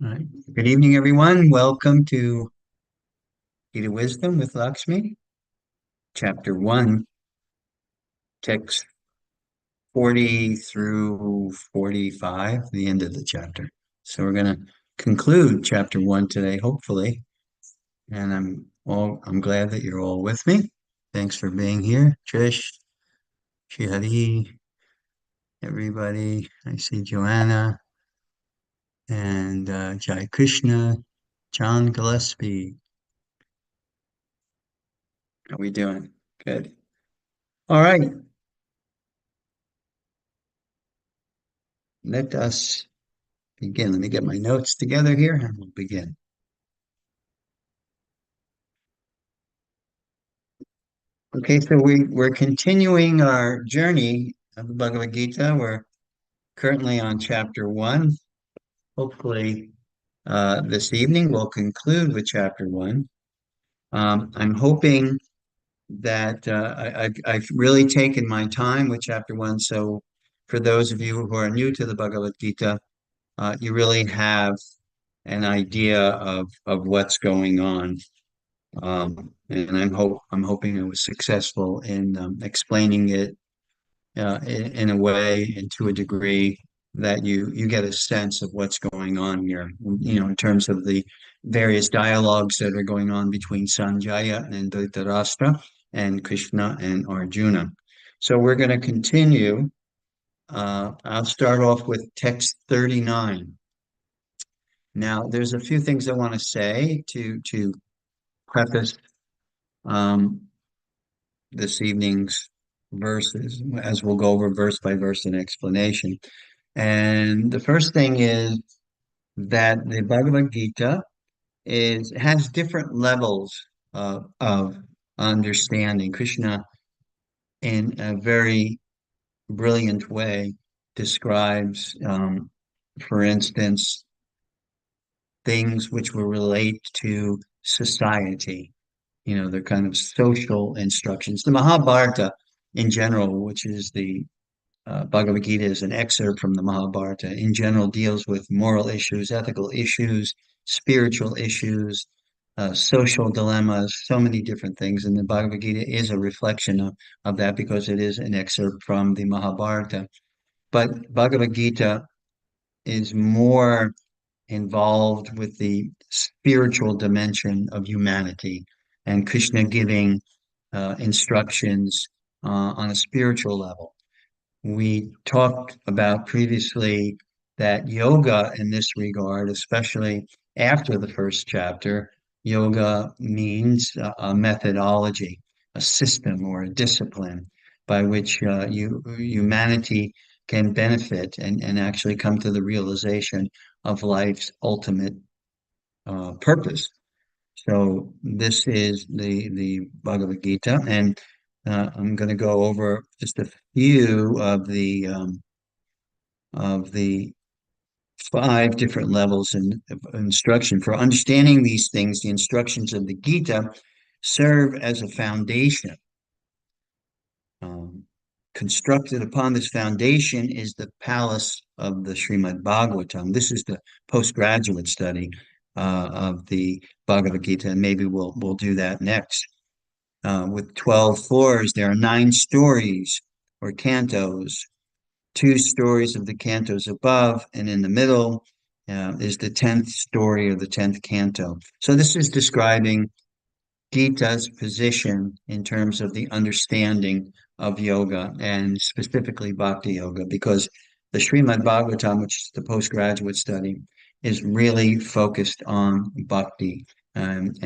All right. Good evening, everyone. Welcome to Gita Wisdom with Laksmi, Chapter 1, text 40 through 45, the end of the chapter. So we're going to conclude Chapter 1 today, hopefully. And I'm glad that you're all with me. Thanks for being here. Trish, Shihari, everybody. I see Joanna and Jai Krishna, John Gillespie. How we doing? Good. All right. Let us begin. Let me get my notes together here and we'll begin. Okay, so we're continuing our journey of the Bhagavad Gita. We're currently on chapter 1. Hopefully, this evening we'll conclude with chapter 1. I'm hoping that I've really taken my time with chapter 1. So, for those of you who are new to the Bhagavad Gita, you really have an idea of what's going on. And I'm hoping I was successful in explaining it in a way and to a degree that you get a sense of what's going on here. You know, in terms of the various dialogues that are going on between Sanjaya and Dhritarashtra and Krishna and Arjuna. So we're going to continue. I'll start off with text 39. Now, there's a few things I want to say to preface um, this evening's verses, as we'll go over verse by verse in explanation. And the first thing is that the Bhagavad Gita has different levels of understanding. Krishna, in a very brilliant way, describes, for instance, things which will relate to society. You know, they're kind of social instructions. The Mahabharata in general, which is the Bhagavad Gita is an excerpt from the Mahabharata, in general deals with moral issues, ethical issues, spiritual issues, social dilemmas, so many different things. And the Bhagavad Gita is a reflection of that because it is an excerpt from the Mahabharata. But Bhagavad Gita is more involved with the spiritual dimension of humanity and Krishna giving instructions on a spiritual level. We talked about previously that yoga in this regard, especially after the first chapter, yoga means a methodology, a system or a discipline by which humanity can benefit and actually come to the realization of life's ultimate purpose. So this is the Bhagavad Gita, and I'm going to go over just a few of the five different levels of instruction. For understanding these things, the instructions of the Gita serve as a foundation. Um, Constructed upon this foundation is the palace of the Srimad Bhagavatam. This is the postgraduate study of the Bhagavad Gita, and maybe we'll do that next. With 12 floors, there are nine stories or cantos, two stories of the cantos above, and in the middle is the 10th story of the 10th canto. So this is describing Gita's position in terms of the understanding of yoga and specifically bhakti yoga, because the Srimad Bhagavatam, which is the postgraduate study, is really focused on bhakti and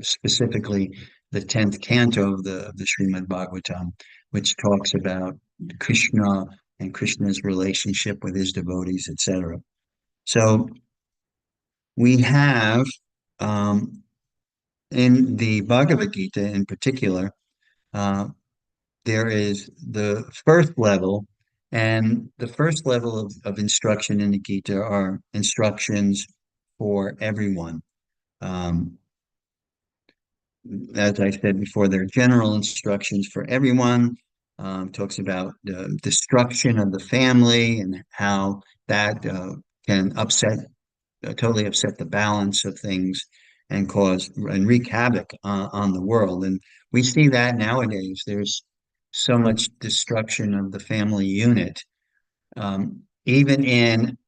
specifically the 10th canto of the Srimad Bhagavatam, which talks about Krishna and Krishna's relationship with his devotees, etc. So we have um, in the Bhagavad Gita in particular, uh, there is the first level, and the first level of instruction in the Gita are instructions for everyone. Um, as I said before, there are general instructions for everyone. Talks about the destruction of the family and how that can upset totally upset the balance of things and cause and wreak havoc on the world. And we see that nowadays. There's so much destruction of the family unit, even in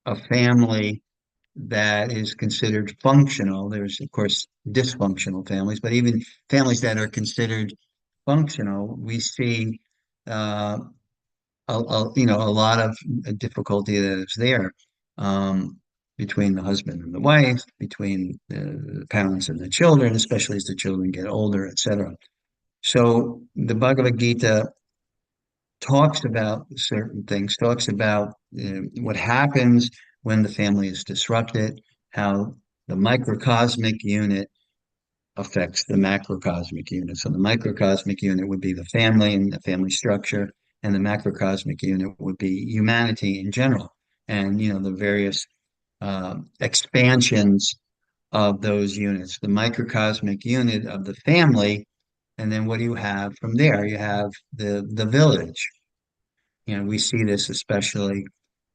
a family that is considered functional. There's, of course, dysfunctional families, but even families that are considered functional, we see uh, a lot of difficulty that is there um, between the husband and the wife, between the parents and the children, especially as the children get older, etc. So the Bhagavad Gita talks about certain things, talks about what happens when the family is disrupted, how the microcosmic unit affects the macrocosmic unit. So the microcosmic unit would be the family and the family structure, and the macrocosmic unit would be humanity in general, and the various expansions of those units. The microcosmic unit of the family, and then what do you have from there? You have the village. We see this especially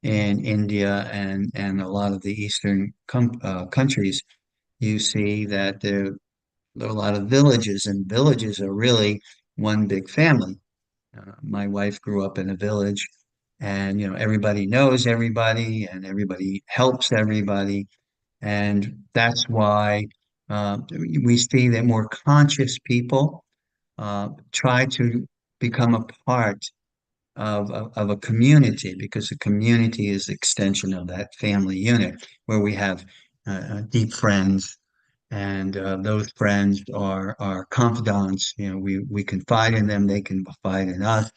in India and a lot of the Eastern countries. You see that there are a lot of villages, and villages are really one big family. My wife grew up in a village, and everybody knows everybody, and everybody helps everybody, and that's why we see that more conscious people try to become a part of a community, because the community is the extension of that family unit where we have deep friends, and those friends are confidants. We confide in them, they can confide in us.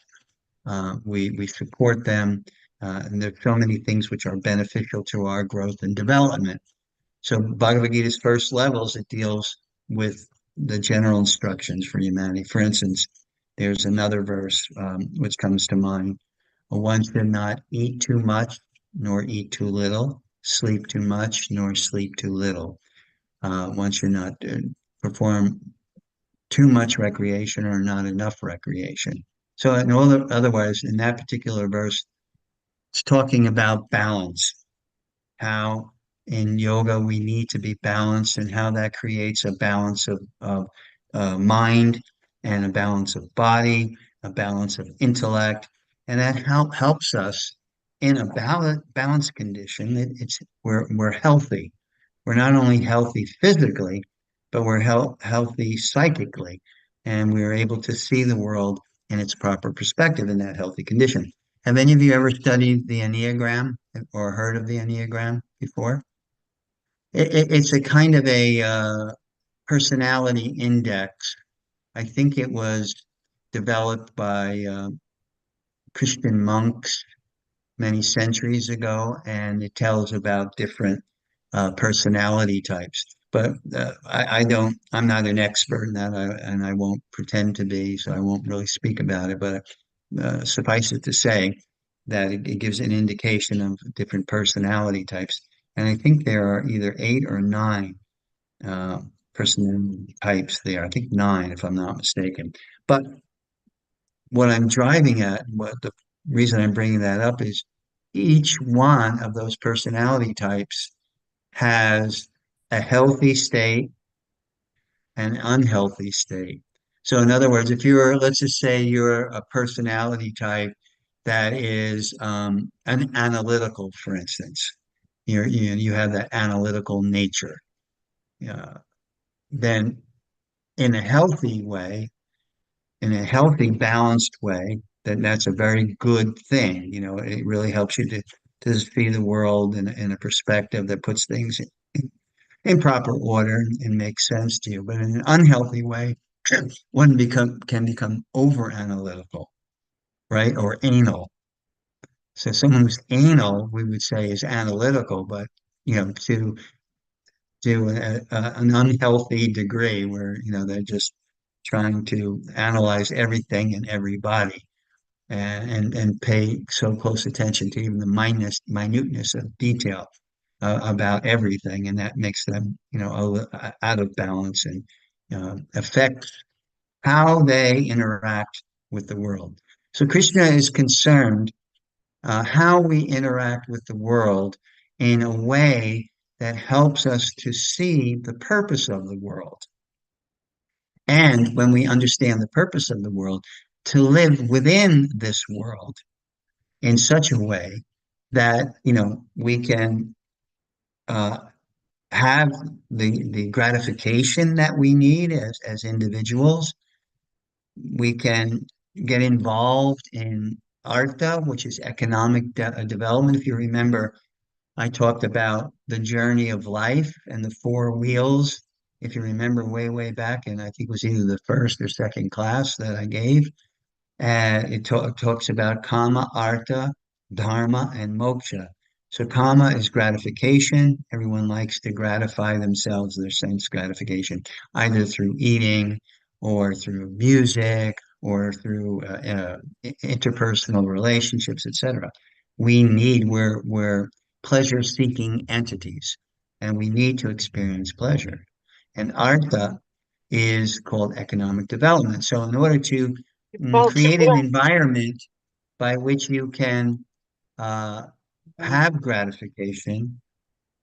We support them, and there's so many things which are beneficial to our growth and development. So Bhagavad Gita's first levels, it deals with the general instructions for humanity. For instance, there's another verse which comes to mind. One should not eat too much, nor eat too little, sleep too much, nor sleep too little. One should not perform too much recreation or not enough recreation. So, otherwise, in that particular verse, it's talking about balance, how in yoga we need to be balanced, and how that creates a balance of mind, and a balance of body, a balance of intellect, and that helps us in a balanced condition. We're healthy. We're not only healthy physically, but we're healthy psychically, and we're able to see the world in its proper perspective in that healthy condition. Have any of you ever studied the Enneagram or heard of the Enneagram before? It's a kind of a personality index. I think it was developed by Christian monks many centuries ago, and it tells about different personality types. But I'm not an expert in that, and I won't pretend to be, so I won't really speak about it. But suffice it to say that it gives an indication of different personality types. And I think there are either eight or nine uh, personality types there. I think nine, if I'm not mistaken. But what I'm driving at, what the reason I'm bringing that up is each one of those personality types has a healthy state and unhealthy state. So, in other words, if let's just say you're a personality type that is an analytical, for instance, you have that analytical nature, uh, then in a healthy way, in a healthy, balanced way, then that's a very good thing. It really helps you to see the world in a perspective that puts things in proper order and makes sense to you. But in an unhealthy way, one can become over analytical, right? Or anal. So someone who's anal, we would say, is analytical, but to an unhealthy degree where they're just trying to analyze everything and everybody, and pay so close attention to even the minuteness of detail about everything, and that makes them out of balance, and affects how they interact with the world. So Krishna is concerned how we interact with the world in a way that helps us to see the purpose of the world. And when we understand the purpose of the world, to live within this world in such a way that, we can uh, have the gratification that we need as individuals. We can get involved in ARTA, which is economic development. If you remember, I talked about the journey of life and the four wheels. If you remember way, way back, and I think it was either the first or second class that I gave, and it talks about kama, artha, dharma, and moksha. So kama is gratification. Everyone likes to gratify themselves, their sense gratification, either through eating or through music or through interpersonal relationships, etc. We're pleasure-seeking entities, and we need to experience pleasure. And artha is called economic development. So in order to create an environment by which you can uh, have gratification,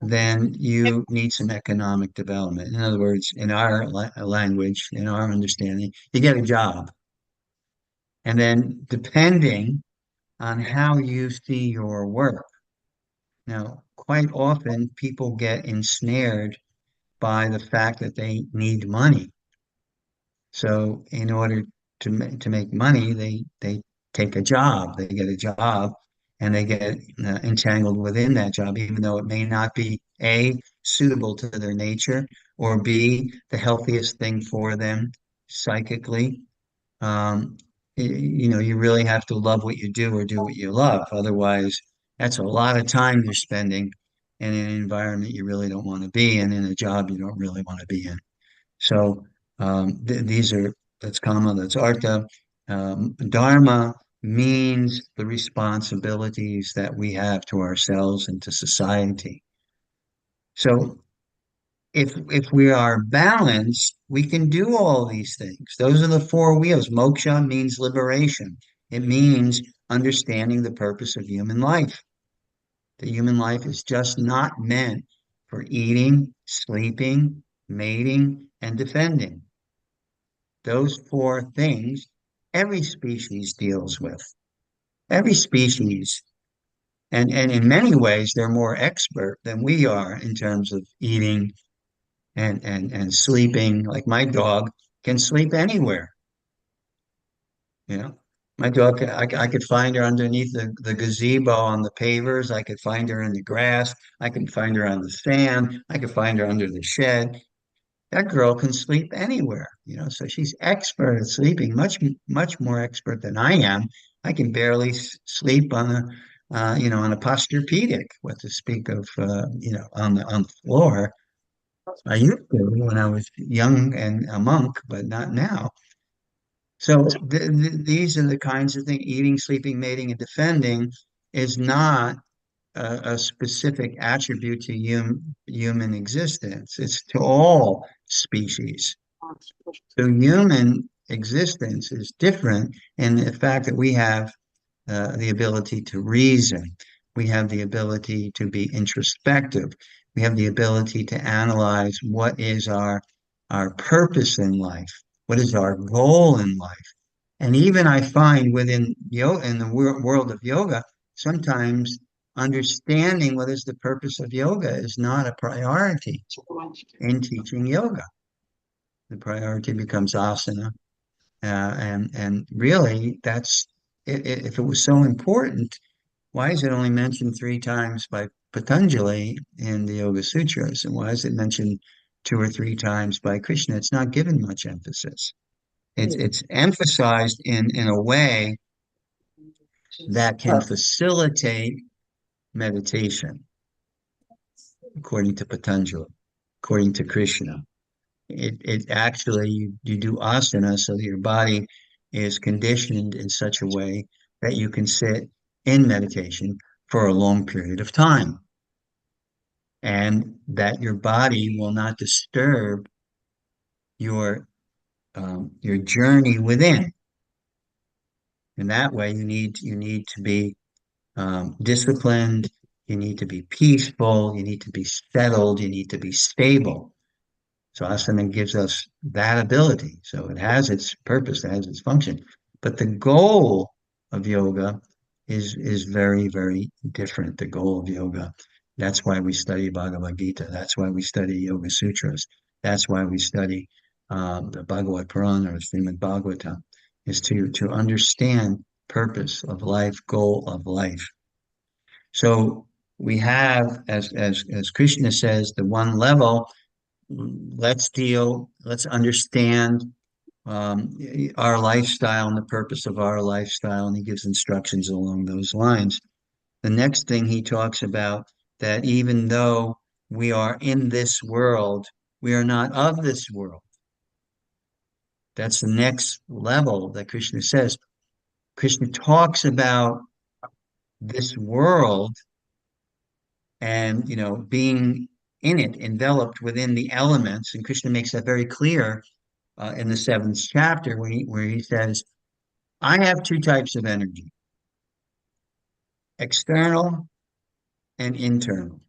then you need some economic development. In other words, in our language, in our understanding, you get a job. And then depending on how you see your work. Now, quite often people get ensnared by the fact that they need money. So in order to make money, they take a job. They get a job, and they get entangled within that job, even though it may not be A, suitable to their nature, or B, the healthiest thing for them psychically. You really have to love what you do or do what you love. Otherwise, that's a lot of time you're spending in an environment you really don't want to be in a job you don't really want to be in. So these are that's karma, that's artha. Dharma means the responsibilities that we have to ourselves and to society. So if we are balanced, we can do all these things. Those are the four wheels. Moksha means liberation. It means understanding the purpose of human life. The human life is just not meant for eating, sleeping, mating, and defending. Those four things every species deals with. Every species, and in many ways, they're more expert than we are in terms of eating and sleeping. Like my dog can sleep anywhere, you know. My dog, I could find her underneath the gazebo on the pavers. I could find her in the grass. I could find her on the sand. I could find her under the shed. That girl can sleep anywhere, so she's expert at sleeping, much more expert than I am. I can barely sleep on a posturepedic, what to speak of, on the floor. I used to when I was young and a monk, but not now. So these are the kinds of things: eating, sleeping, mating, and defending is not a specific attribute to human existence. It's to all species. So human existence is different in the fact that we have the ability to reason. We have the ability to be introspective. We have the ability to analyze what is our purpose in life, what is our goal in life. And even I find within yoga, in the world of yoga, sometimes understanding what is the purpose of yoga is not a priority in teaching yoga. The priority becomes asana, and really, if it was so important, why is it only mentioned three times by Patanjali in the Yoga Sutras, and why is it mentioned two or three times by Krishna? It's not given much emphasis. It's emphasized in a way that can facilitate meditation, according to Patanjali, according to Krishna. It actually you do asana so that your body is conditioned in such a way that you can sit in meditation for a long period of time, and that your body will not disturb your your journey within. And that way, you need to be disciplined. You need to be peaceful. You need to be settled. You need to be stable. So asana gives us that ability. So it has its purpose, it has its function. But the goal of yoga is very, very different. The goal of yoga. That's why we study Bhagavad Gita. That's why we study Yoga Sutras. That's why we study the Bhagavad Purana or Srimad Bhagavatam, is to understand purpose of life, goal of life. So we have, as Krishna says, the one level. Let's understand our lifestyle and the purpose of our lifestyle, and he gives instructions along those lines. The next thing he talks about, that even though we are in this world, we are not of this world. That's the next level that Krishna says. Krishna talks about this world and being in it, enveloped within the elements, and Krishna makes that very clear in the seventh chapter where he says, I have two types of energy, external and internal,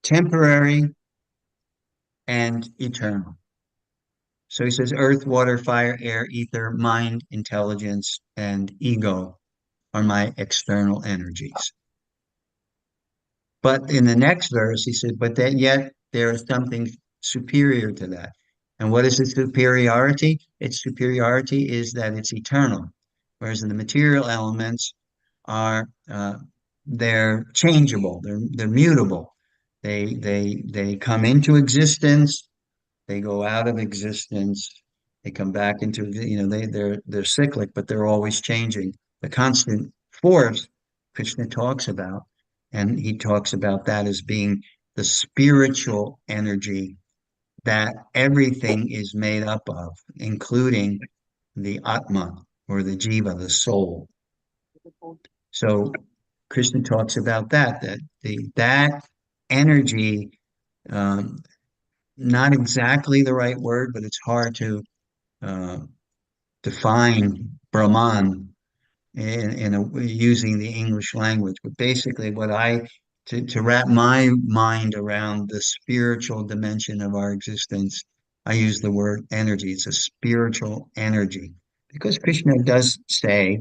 temporary and eternal. So he says, earth, water, fire, air, ether, mind, intelligence, and ego are my external energies. But in the next verse, he said, but that yet there is something superior to that. And what is the superiority? Its superiority is that it's eternal, whereas in the material elements are they're changeable, they're mutable. They come into existence, they go out of existence, they come back into they're cyclic, but they're always changing. The constant force Krishna talks about, and he talks about that as being the spiritual energy that everything is made up of, including the Atma or the Jiva, the soul. So Krishna talks about that energy, um, not exactly the right word, but it's hard to uh, define Brahman using the English language. But basically, to wrap my mind around the spiritual dimension of our existence, I use the word energy. It's a spiritual energy because Krishna does say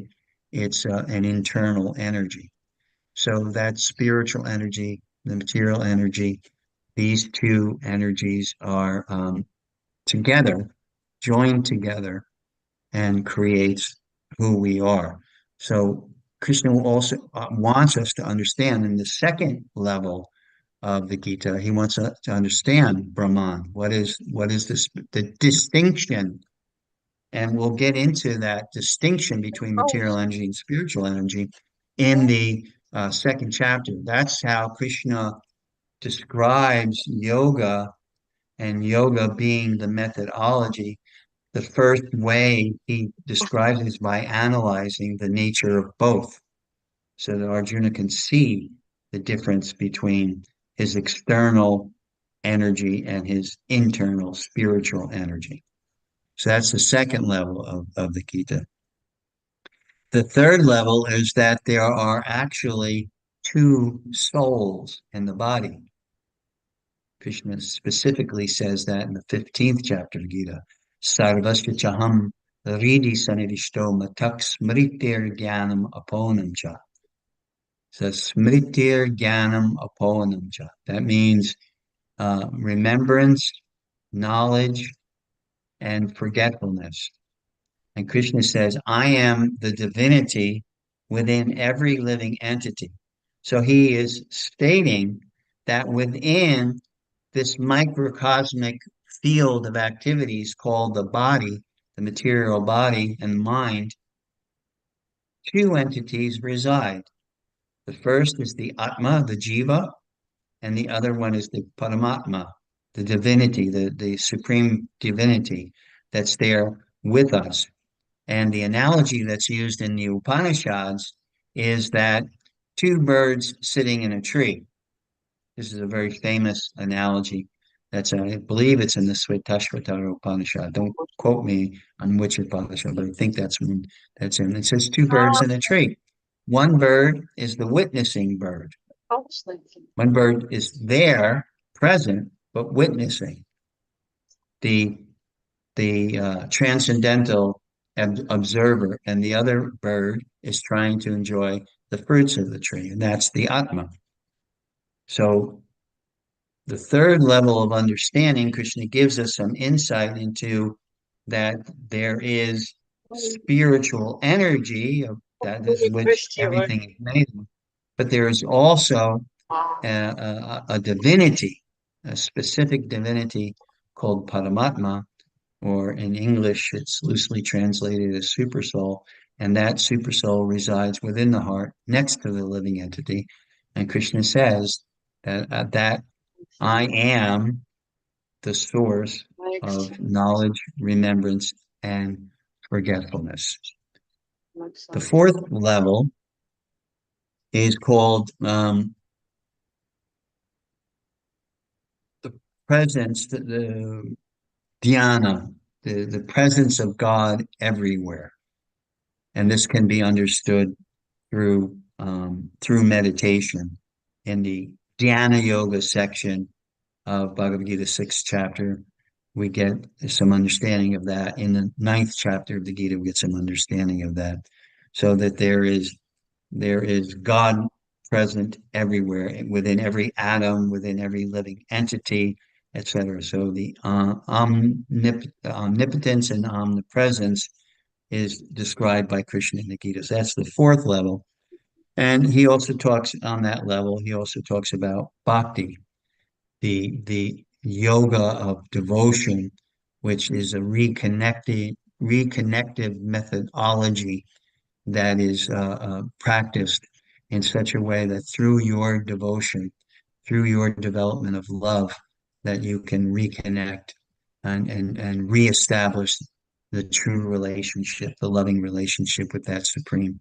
it's an internal energy. So that spiritual energy, the material energy, these two energies are together, joined together, and creates who we are. So Krishna also wants us to understand in the second level of the Gita, he wants us to understand Brahman. What is this the distinction? And we'll get into that distinction between material energy and spiritual energy in the second chapter. That's how Krishna describes yoga, and yoga being the methodology. The first way he describes it is by analyzing the nature of both, so that Arjuna can see the difference between his external energy and his internal spiritual energy. So that's the second level of the Gita. The third level is that there are actually two souls in the body. Krishna specifically says that in the 15th chapter of Gita. Sarvasya chaham ridi sanirishto matak smritir jnanam aponam cha. So smritir jnanam aponam cha. That means remembrance, knowledge, and forgetfulness. And Krishna says, I am the divinity within every living entity. So he is stating that within this microcosmic field of activities called the body, the material body and mind, two entities reside. The first is the Atma, the Jiva, and the other one is the Paramatma, the divinity, the supreme divinity that's there with us. And the analogy that's used in the Upanishads is that two birds sitting in a tree. This is a very famous analogy. I believe it's in the Svetashvatara Upanishad. Don't quote me on which Upanishad, but I think that's in. It says two birds in a tree. one bird is the witnessing bird. One bird is there, present, but witnessing the transcendental observer, and the other bird is trying to enjoy the fruits of the tree, and that's the Atma. So the third level of understanding, Krishna gives us some insight into that there is spiritual energy of that is which everything is made of, but there is also a divinity, a specific divinity called Paramatma, or in English, it's loosely translated as super soul, and that super soul resides within the heart, next to the living entity. And Krishna says that I am the source of knowledge, remembrance, and forgetfulness. The fourth level is called the presence, the dhyana, the presence of God everywhere. And this can be understood through meditation. In the Dhyana Yoga section of Bhagavad Gita, sixth chapter, we get some understanding of that. In the ninth chapter of the Gita, we get some understanding of that. So that there is God present everywhere, within every atom, within every living entity, etc. So the omnipotence and omnipresence is described by Krishna in the Gita. So that's the fourth level. And he also talks on that level, he also talks about bhakti, the yoga of devotion, which is a reconnective methodology that is practiced in such a way that through your devotion, through your development of love, that you can reconnect and reestablish the true relationship, the loving relationship with that Supreme.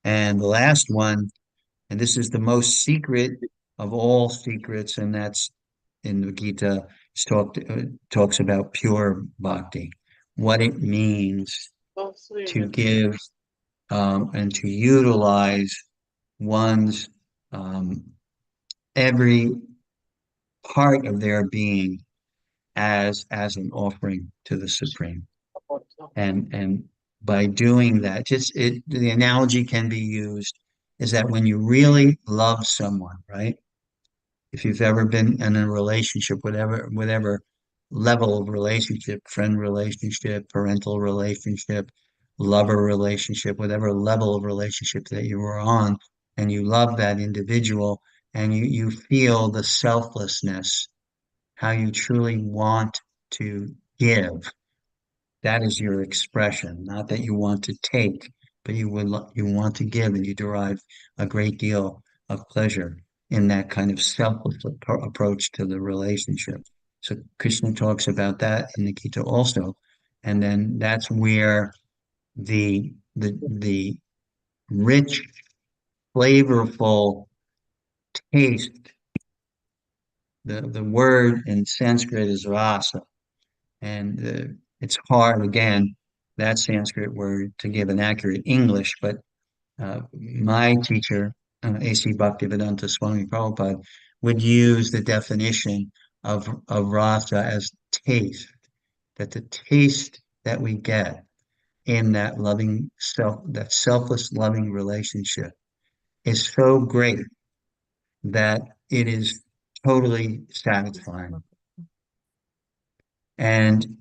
And the last one, and this is the most secret of all secrets, and that's in the Gita, talks about pure bhakti, what it means to give and to utilize one's every part of their being as an offering to the Supreme. And by doing that, the analogy can be used is that when you really love someone, right? If you've ever been in a relationship, whatever level of relationship, friend relationship, parental relationship, lover relationship, whatever level of relationship that you were on, and you love that individual, and you feel the selflessness, how you truly want to give. That is your expression, not that you want to take, but you want to give, and you derive a great deal of pleasure in that kind of selfless approach to the relationship. So Krishna talks about that in the Gita also, and then that's where the rich, flavorful taste. The word in Sanskrit is rasa, and it's hard again that Sanskrit word to give an accurate English, but my teacher, A.C. Bhaktivedanta Swami Prabhupada, would use the definition of rasa as taste, that the taste that we get in that that selfless loving relationship is so great that it is totally satisfying. And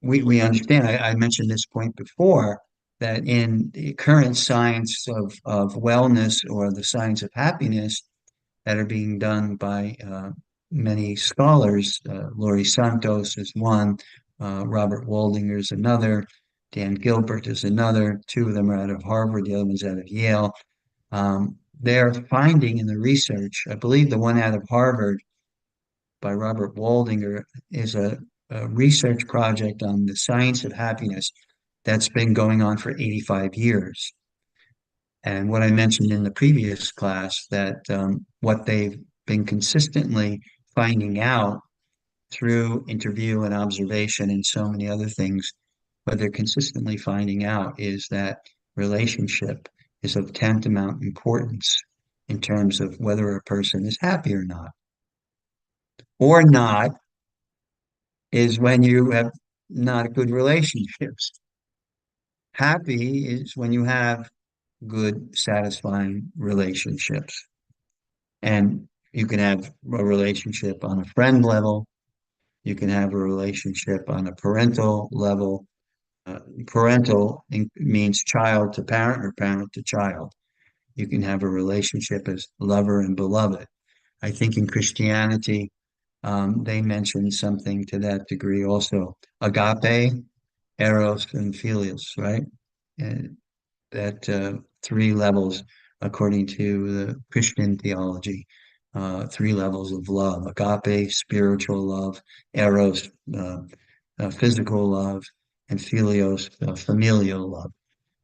we understand, I mentioned this point before, that in the current science of wellness, or the science of happiness, that are being done by many scholars, Laurie Santos is one, Robert Waldinger is another, Dan Gilbert is another. Two of them are out of Harvard, the other one's out of Yale. They're finding in the research, I believe the one out of Harvard by Robert Waldinger is a research project on the science of happiness that's been going on for 85 years. And what I mentioned in the previous class, that what they've been consistently finding out through interview and observation and so many other things, what they're consistently finding out is that relationship is of tantamount importance in terms of whether a person is happy or not. Or not is when you have not good relationships. Happy is when you have good, satisfying relationships. And you can have a relationship on a friend level. You can have a relationship on a parental level. Means child to parent or parent to child. You can have a relationship as lover and beloved. I think in Christianity, they mention something to that degree also. Agape, eros, and philios, right? And that three levels, according to the Christian theology, three levels of love: agape, spiritual love; eros, physical love; and philios, familial love.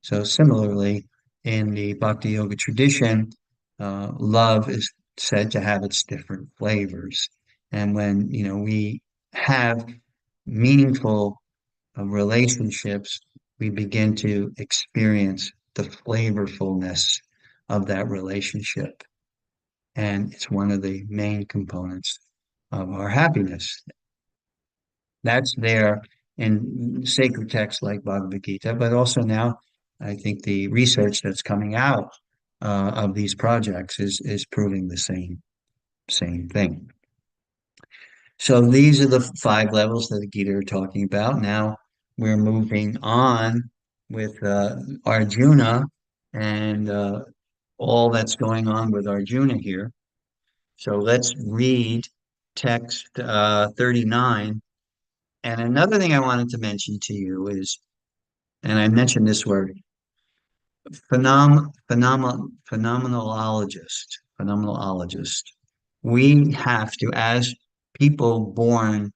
So similarly, in the Bhakti Yoga tradition, love is said to have its different flavors. And when, we have meaningful relationships, we begin to experience the flavorfulness of that relationship. And it's one of the main components of our happiness. That's there in sacred texts like Bhagavad Gita, but also now I think the research that's coming out of these projects is proving the same thing. So these are the five levels that the Gita are talking about. Now we're moving on with Arjuna and all that's going on with Arjuna here. So let's read text 39. And another thing I wanted to mention to you is, and I mentioned this word, phenomenologist. We have to, as people born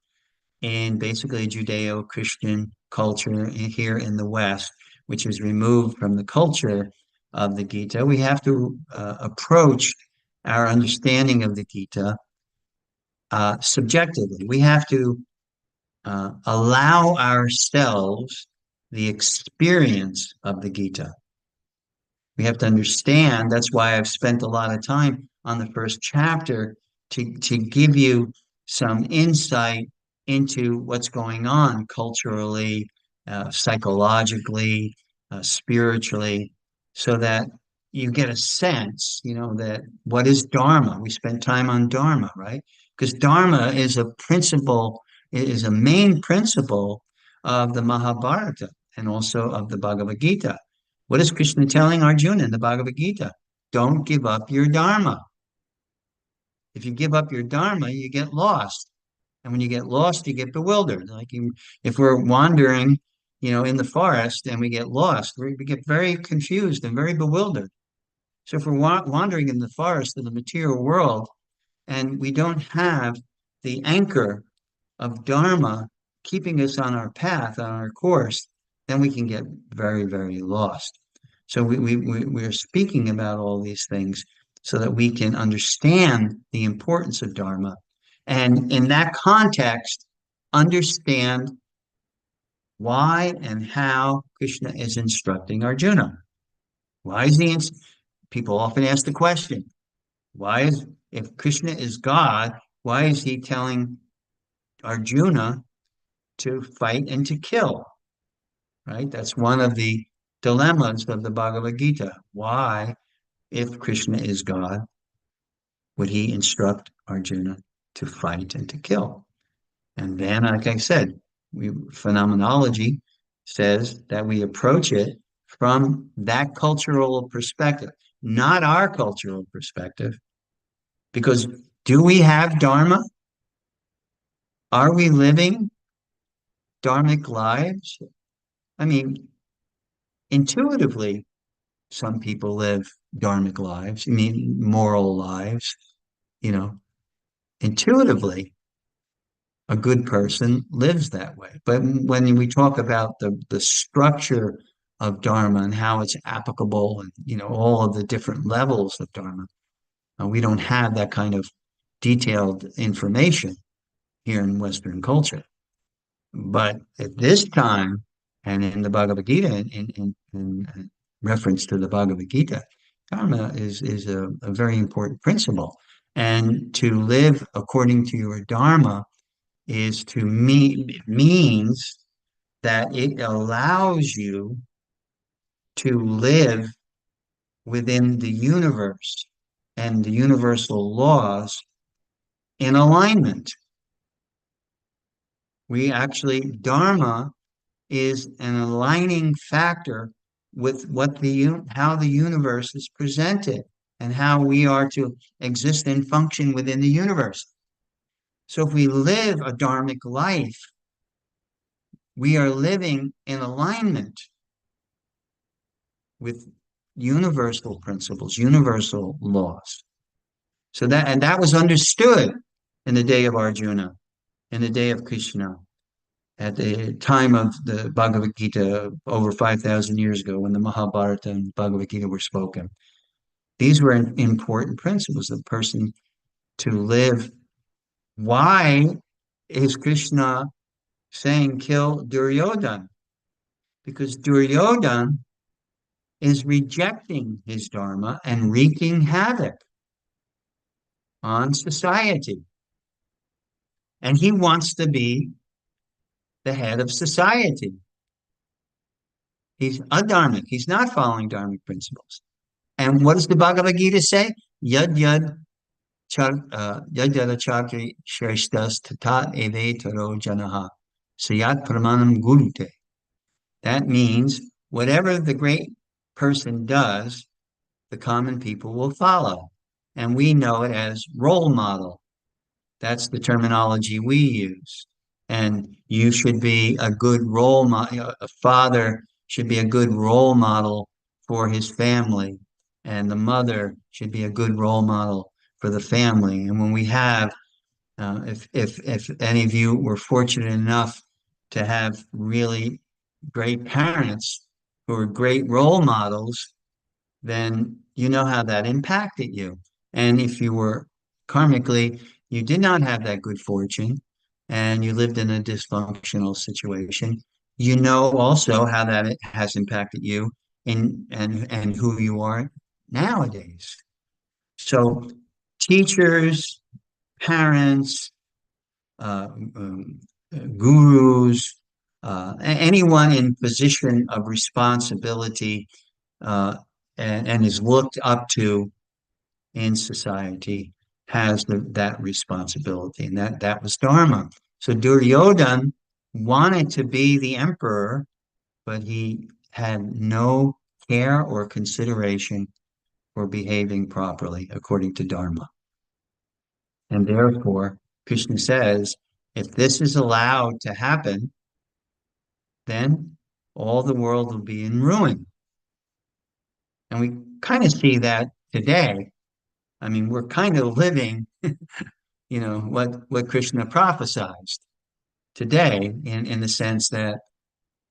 in basically Judeo-Christian culture here in the West, which is removed from the culture of the Gita, we have to approach our understanding of the Gita subjectively. We have to allow ourselves the experience of the Gita. We have to understand. That's why I've spent a lot of time on the first chapter to give you some insight into what's going on culturally, psychologically, spiritually, so that you get a sense, that what is Dharma? We spent time on Dharma, right? Because Dharma is a principle, it is a main principle of the Mahabharata and also of the Bhagavad Gita. What is Krishna telling Arjuna in the Bhagavad Gita? Don't give up your Dharma. If you give up your Dharma, you get lost. And when you get lost, you get bewildered. If we're wandering, in the forest and we get lost, we get very confused and very bewildered. So if we're wandering in the forest of the material world and we don't have the anchor of Dharma keeping us on our path, on our course, then we can get very, very lost. So we're speaking about all these things so that we can understand the importance of Dharma. And in that context, understand why and how Krishna is instructing Arjuna. Why is people often ask the question, if Krishna is God, why is he telling Arjuna to fight and to kill? Right? That's one of the dilemmas of the Bhagavad Gita. Why, if Krishna is God, would he instruct Arjuna to fight and to kill? And then, like I said, phenomenology says that we approach it from that cultural perspective, not our cultural perspective. Because do we have Dharma? Are we living dharmic lives? I mean, intuitively, some people live dharmic lives, I mean, moral lives, you know, intuitively, a good person lives that way. But when we talk about the structure of Dharma and how it's applicable and, all of the different levels of Dharma, we don't have that kind of detailed information here in Western culture. But at this time, and in the Bhagavad Gita, in reference to the Bhagavad Gita. Dharma is a very important principle. And to live according to your Dharma is to means that it allows you to live within the universe and the universal laws in alignment. We actually, Dharma is an aligning factor with how the universe is presented and how we are to exist and function within the universe. So if we live a dharmic life, we are living in alignment with universal principles, universal laws. So that was understood in the day of Arjuna, in the day of Krishna, at the time of the Bhagavad Gita over 5,000 years ago when the Mahabharata and Bhagavad Gita were spoken. These were important principles of the person to live. Why is Krishna saying kill Duryodhana? Because Duryodhana is rejecting his dharma and wreaking havoc on society. And he wants to be the head of society. He's adharmic. He's not following dharmic principles. And what does the Bhagavad Gita say? Yad yad chakri shreshtas tatat eve taro janaha sayat pramanam gurute. That means whatever the great person does, the common people will follow. And we know it as role model. That's the terminology we use. And you should be a good role model. A father should be a good role model for his family. And the mother should be a good role model for the family. And when we have, if any of you were fortunate enough to have really great parents who are great role models, then you know how that impacted you. And if you were karmically, you did not have that good fortune and you lived in a dysfunctional situation, you know also how that it has impacted you and who you are nowadays. So teachers, parents, uh, um, gurus, anyone in position of responsibility uh, and is looked up to in society has that responsibility, and that was Dharma. So Duryodhana wanted to be the emperor, but he had no care or consideration for behaving properly according to Dharma. And therefore, Krishna says, if this is allowed to happen, then all the world will be in ruin. And we kind of see that today. I mean, we're kind of living, what Krishna prophesied today in the sense that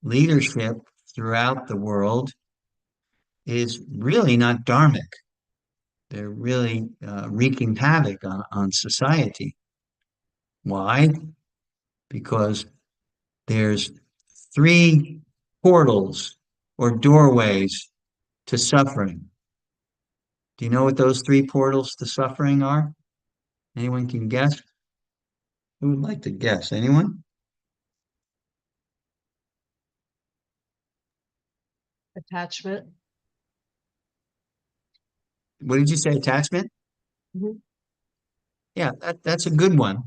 leadership throughout the world is really not dharmic. They're really wreaking havoc on society. Why? Because there's three portals or doorways to suffering. Do you know what those three portals to suffering are? Anyone can guess? Who would like to guess? Anyone? Attachment. What did you say? Attachment? Mhm. Yeah, that's a good one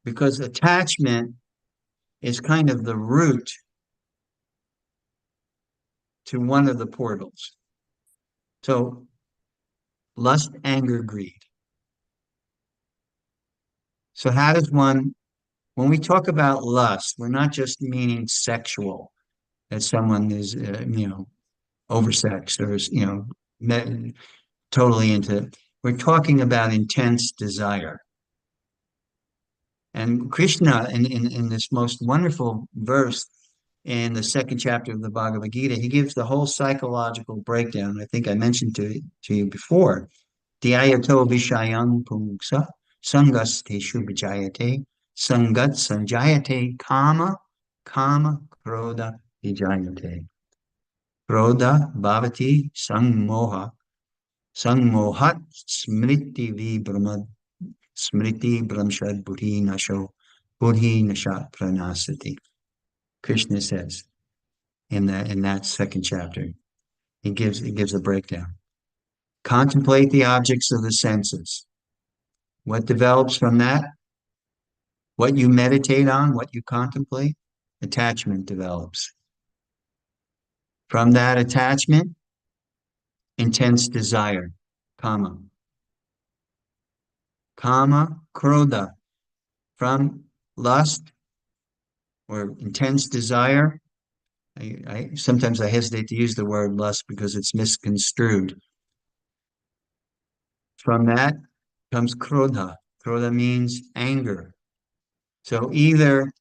because attachment is kind of the root to one of the portals. So lust, anger, greed. So how does one, when we talk about lust, we're not just meaning sexual, that someone is, oversexed or is, totally into. We're talking about intense desire. And Krishna, in this most wonderful verse in the second chapter of the Bhagavad Gita, he gives the whole psychological breakdown. I think I mentioned to you before. Dhyayato vishayam pumuksa sangasteshu vijayate sangat sanjayate kama krodha vijayate. Krodha bhavati sangmohat smriti vibramad smriti bramshad buddhi nasho buddhi nashat pranasati. Krishna says in that second chapter, he gives a breakdown. Contemplate the objects of the senses. What develops from that? What you meditate on, what you contemplate, attachment develops. From that attachment, intense desire, kama. Kama, krodha. From lust or intense desire, sometimes I hesitate to use the word lust because it's misconstrued. From that comes krodha. Krodha means anger. So either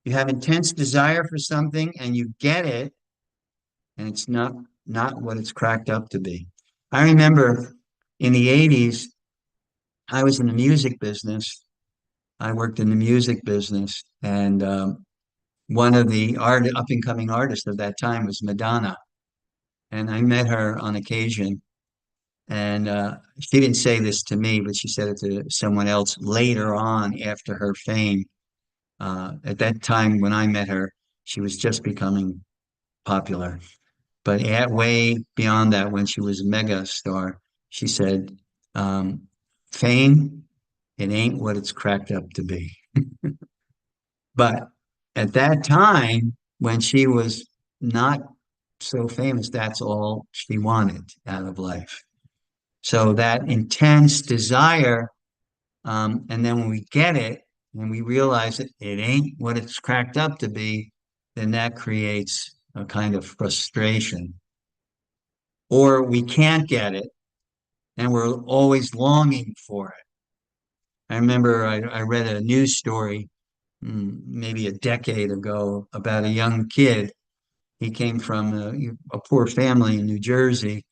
you have intense desire for something and you get it, and it's not what it's cracked up to be. I remember in the 80s, I was in the music business. I worked in the music business, and one of the up and coming artists of that time was Madonna, and I met her on occasion. And she didn't say this to me, but she said it to someone else later on after her fame. At that time, when I met her, she was just becoming popular. But way beyond that, when she was a mega star, she said, fame, it ain't what it's cracked up to be. But at that time, when she was not so famous, that's all she wanted out of life. So that intense desire, and then when we get it, when we realize that it ain't what it's cracked up to be, then that creates a kind of frustration. Or we can't get it, and we're always longing for it. I remember I read a news story maybe a decade ago about a young kid. He came from a poor family in New Jersey,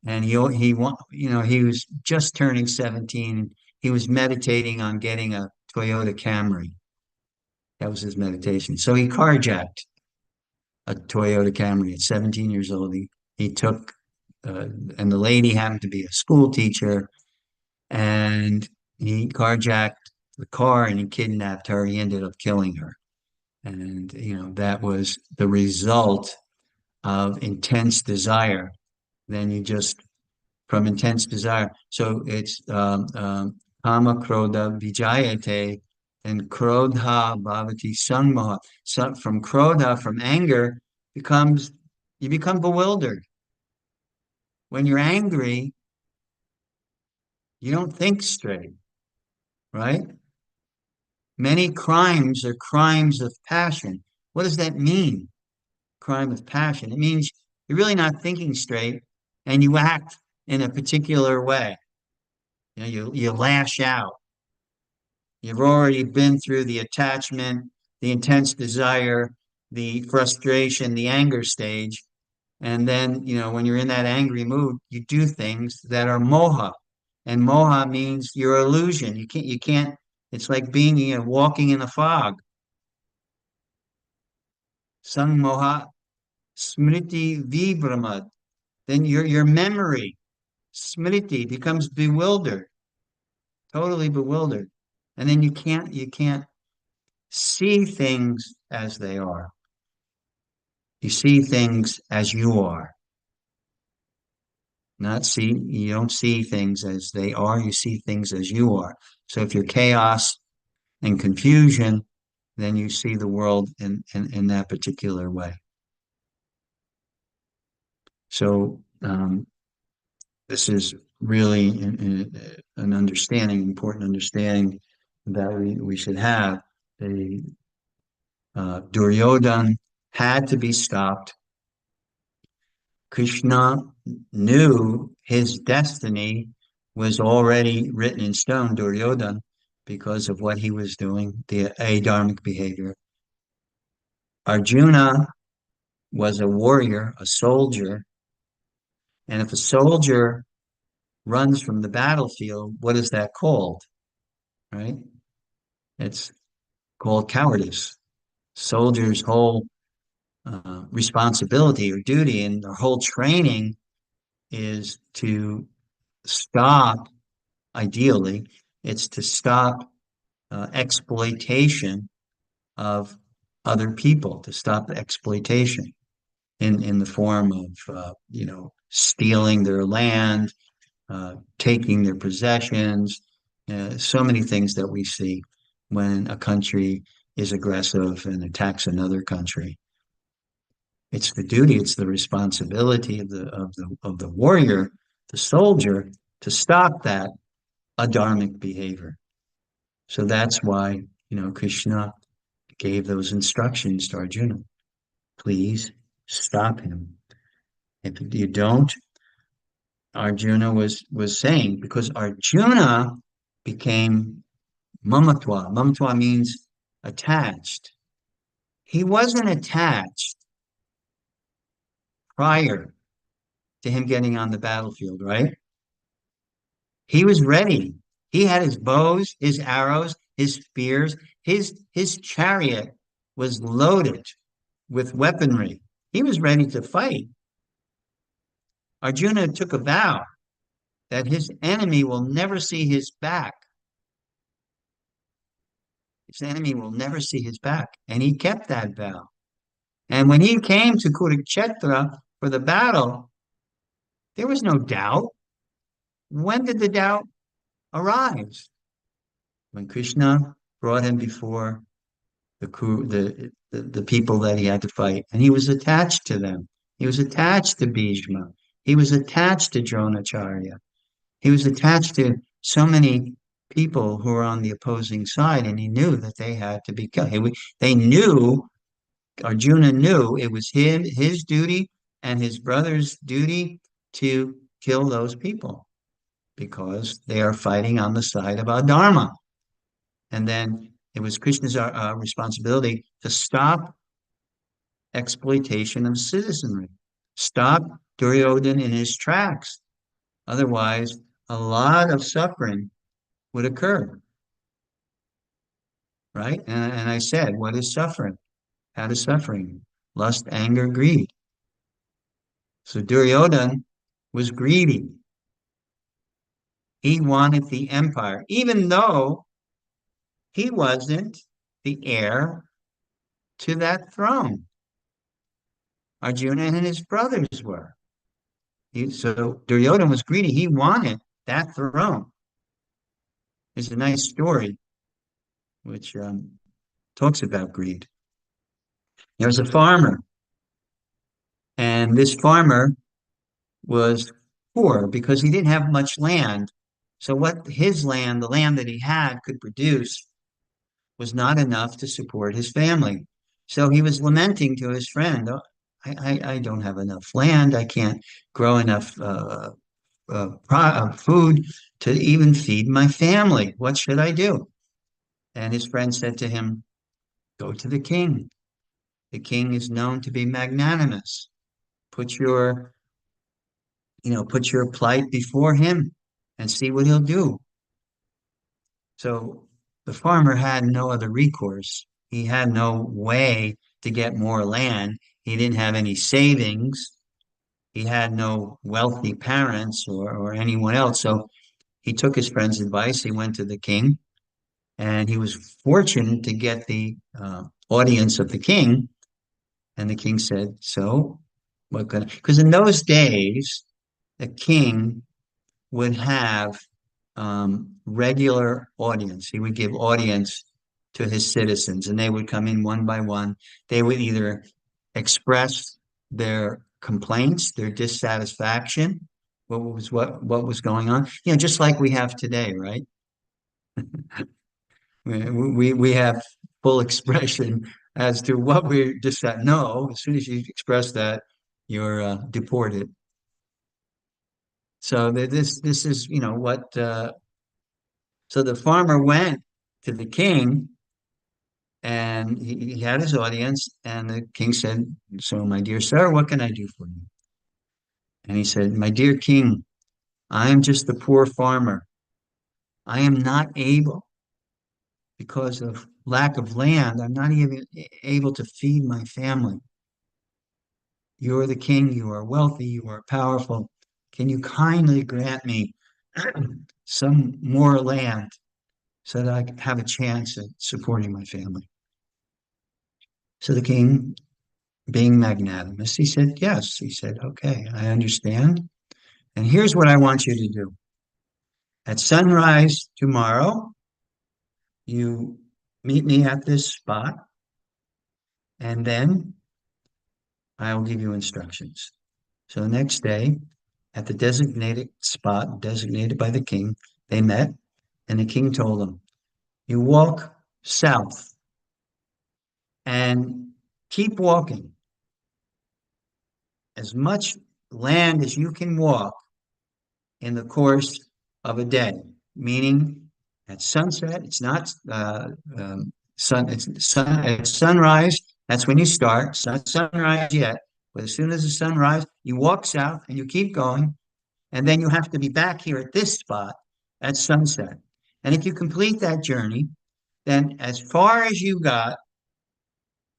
and he was just turning 17. He was meditating on getting a Toyota Camry. That was his meditation. So he carjacked a Toyota Camry at 17 years old. He took, and the lady happened to be a school teacher, and he carjacked the car and he kidnapped her. He ended up killing her. And, that was the result of intense desire. Then you just, from intense desire. So it's kama krodha vijayate and krodha bhavati sangmoha. So from krodha, from anger, you become bewildered. When you're angry, you don't think straight, right? Many crimes are crimes of passion. What does that mean? Crime of passion. It means you're really not thinking straight and you act in a particular way. You lash out. You've already been through the attachment, the intense desire, the frustration, the anger stage. And then, when you're in that angry mood, you do things that are moha. And moha means your illusion. You can't, it's like being, walking in a fog. Sang moha smriti vibramad. Then your memory, smriti, becomes bewildered, totally bewildered. And then you can't see things as they are. You see things as you are. You don't see things as they are, you see things as you are. So if you're chaos and confusion, then you see the world in that particular way. So this is really an understanding, important understanding that we should have. The Duryodhan had to be stopped. Krishna knew his destiny was already written in stone, Duryodhan, because of what he was doing, the adharmic behavior. Arjuna was a warrior, a soldier, and if a soldier runs from the battlefield, what is that called? Right? It's called cowardice. Soldiers' whole responsibility or duty, and their whole training is to stop, ideally, it's to stop exploitation of other people, to stop the exploitation in the form of, stealing their land, taking their possessions, so many things that we see when a country is aggressive and attacks another country. It's the duty, it's the responsibility of the warrior, the soldier, to stop that adharmic behavior. So that's why, Krishna gave those instructions to Arjuna. Please stop him. If you don't, Arjuna was saying, because Arjuna became mamatwa. Mamatwa means attached. He wasn't attached prior to him getting on the battlefield, right? He was ready. He had his bows, his arrows, his spears, his chariot was loaded with weaponry. He was ready to fight. Arjuna took a vow that his enemy will never see his back. His enemy will never see his back. And he kept that vow. And when he came to Kurukshetra for the battle, there was no doubt. When did the doubt arise? When Krishna brought him before the people that he had to fight, and he was attached to them. He was attached to Bhishma. He was attached to Dronacharya. He was attached to so many people who were on the opposing side, and he knew that they had to be killed. They knew, Arjuna knew it was his duty and his brother's duty to kill those people because they are fighting on the side of Adharma. And then it was Krishna's responsibility to stop exploitation of citizenry, stop Duryodhana in his tracks. Otherwise, a lot of suffering would occur, right? And I said, what is suffering? How does suffering? Lust, anger, greed. So Duryodhana was greedy. He wanted the empire, even though he wasn't the heir to that throne. Arjuna and his brothers were. So Duryodhana was greedy. He wanted that throne. There's a nice story which talks about greed. There was a farmer, and this farmer was poor because he didn't have much land. So what his land, the land that he had, could produce was not enough to support his family. So he was lamenting to his friend, "Oh, I don't have enough land. I can't grow enough food to even feed my family. What should I do?" And his friend said to him, "Go to the king. The king is known to be magnanimous. Put your, put your plight before him and see what he'll do." So the farmer had no other recourse. He had no way to get more land. He didn't have any savings. He had no wealthy parents or anyone else. So he took his friend's advice. He went to the king, and he was fortunate to get the audience of the king. And the king said, "So, what can?" Because in those days, the king would have regular audience. He would give audience to his citizens, and they would come in one by one. They would either express their complaints, their dissatisfaction, what was going on. Just like we have today, right? We have full expression as to what we're just that. No, as soon as you express that, you're deported. So this is what. So the farmer went to the king, and he had his audience, and the king said, "So, my dear sir, what can I do for you?" And he said, "My dear king, I am just a poor farmer. I am not able, because of lack of land, I'm not even able to feed my family. You're the king, you are wealthy, you are powerful. Can you kindly grant me some more land so that I can have a chance at supporting my family?" So the king, being magnanimous, he said, "Yes." He said, "Okay, I understand. And here's what I want you to do. At sunrise tomorrow, you meet me at this spot, and then I will give you instructions." So the next day, at the designated spot designated by the king, they met, and the king told them, "You walk south and keep walking as much land as you can walk in the course of a day," meaning at sunset, it's not at sunrise, that's when you start. It's not sunrise yet, but as soon as the sunrise, you walk south and you keep going, and then you have to be back here at this spot at sunset. And if you complete that journey, then as far as you got,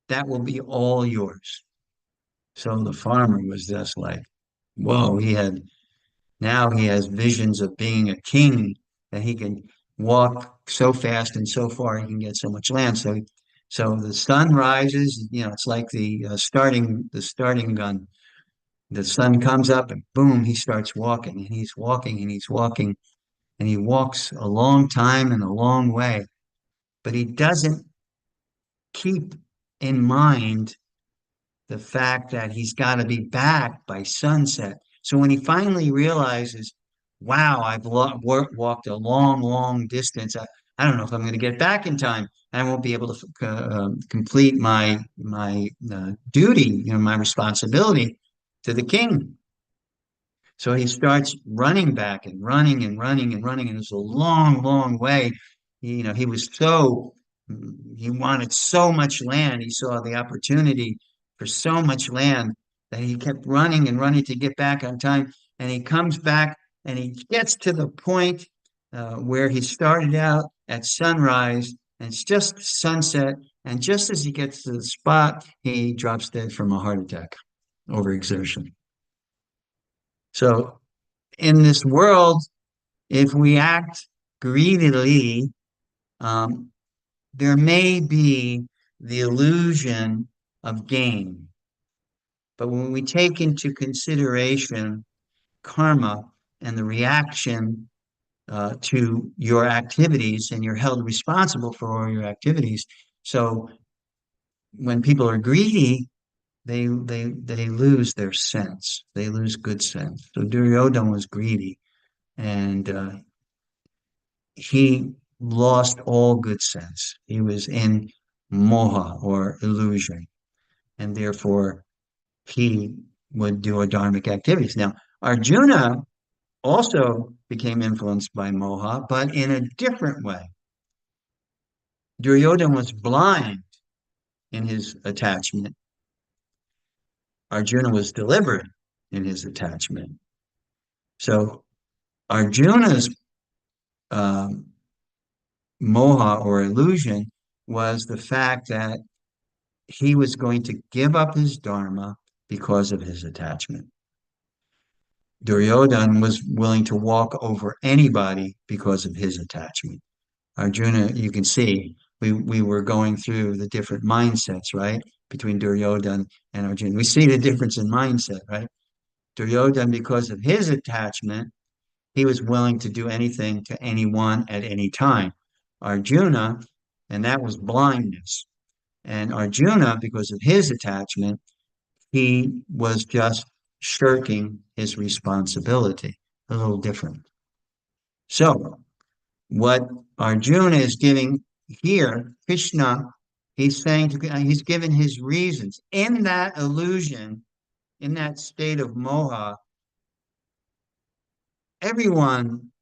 that will be all yours. So the farmer was just like, whoa, now he has visions of being a king, that he can walk so fast and so far he can get so much land. So the sun rises, it's like the starting gun. The sun comes up and boom, he starts walking, and he's walking and he's walking, and he walks a long time and a long way, but he doesn't keep in mind the fact that he's got to be back by sunset. So when he finally realizes, wow, I've walked a long, long distance. I don't know if I'm going to get back in time. I won't be able to complete my duty, my responsibility to the king. So he starts running back and running and running and running, and it's a long, long way. He was he wanted so much land. He saw the opportunity for so much land that he kept running and running to get back on time. And he comes back and he gets to the point where he started out at sunrise, and it's just sunset. And just as he gets to the spot, he drops dead from a heart attack, overexertion. So in this world, if we act greedily, um, there may be the illusion of gain. But when we take into consideration karma and the reaction to your activities, and you're held responsible for all your activities. So when people are greedy, they lose their sense. They lose good sense. So Duryodhana was greedy, and he lost all good sense. He was in moha, or illusion, and therefore he would do adharmic activities. Now, Arjuna also became influenced by moha, but in a different way. Duryodhana was blind in his attachment. Arjuna was deliberate in his attachment. So Arjuna's um, moha, or illusion, was the fact that he was going to give up his dharma because of his attachment. Duryodhana was willing to walk over anybody because of his attachment. Arjuna, you can see, we were going through the different mindsets, right? Between Duryodhana and Arjuna. We see the difference in mindset, right? Duryodhana, because of his attachment, he was willing to do anything to anyone at any time. Arjuna, and that was blindness. And Arjuna, because of his attachment, he was just shirking his responsibility. A little different. So, what Arjuna is giving here, Krishna, he's given his reasons. In that illusion, in that state of moha, everyone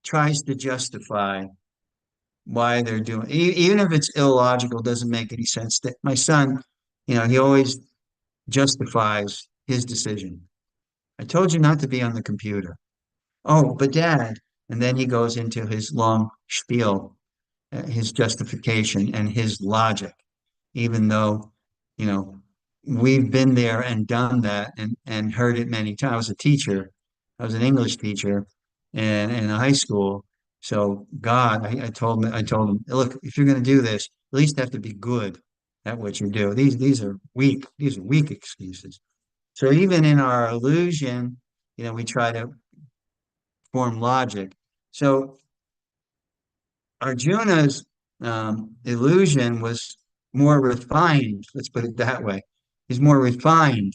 tries to justify why they're doing, even if it's illogical, doesn't make any sense. That my son, he always justifies his decision. I told you not to be on the computer. Oh, but dad. And then he goes into his long spiel, his justification and his logic, even though, you know, we've been there and done that and heard it many times. I was a teacher. I was an English teacher and in a high school. So God, I told him, look, if you're going to do this, at least have to be good at what you do. These are weak excuses. So even in our illusion, we try to form logic. So Arjuna's illusion was more refined. Let's put it that way. He's more refined.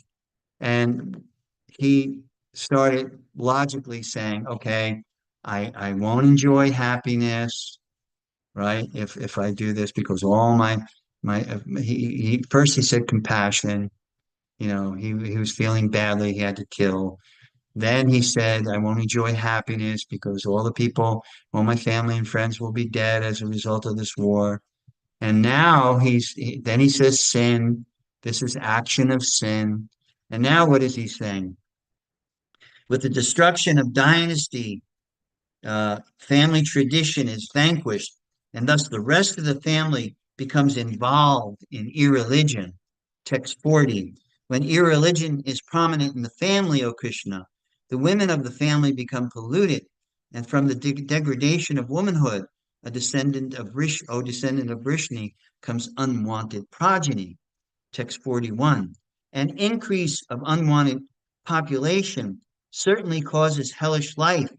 And he started logically saying, okay, I won't enjoy happiness, right? If I do this because all he first he said compassion, he was feeling badly, he had to kill. Then he said, I won't enjoy happiness because all my family and friends will be dead as a result of this war. And now then he says sin. This is action of sin. And now what is he saying? With the destruction of dynasty, family tradition is vanquished, and thus the rest of the family becomes involved in irreligion. Text 40. When irreligion is prominent in the family, O Krishna, the women of the family become polluted, and from the degradation of womanhood, O descendant of Vrishni, comes unwanted progeny. Text 41. An increase of unwanted population certainly causes hellish life,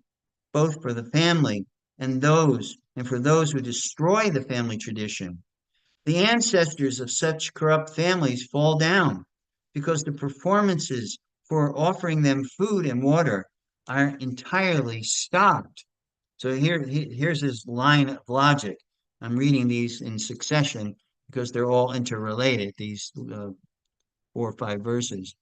both for the family and for those who destroy the family tradition. The ancestors of such corrupt families fall down because the performances for offering them food and water are entirely stopped. So here's his line of logic. I'm reading these in succession because they're all interrelated, these 4 or 5 verses.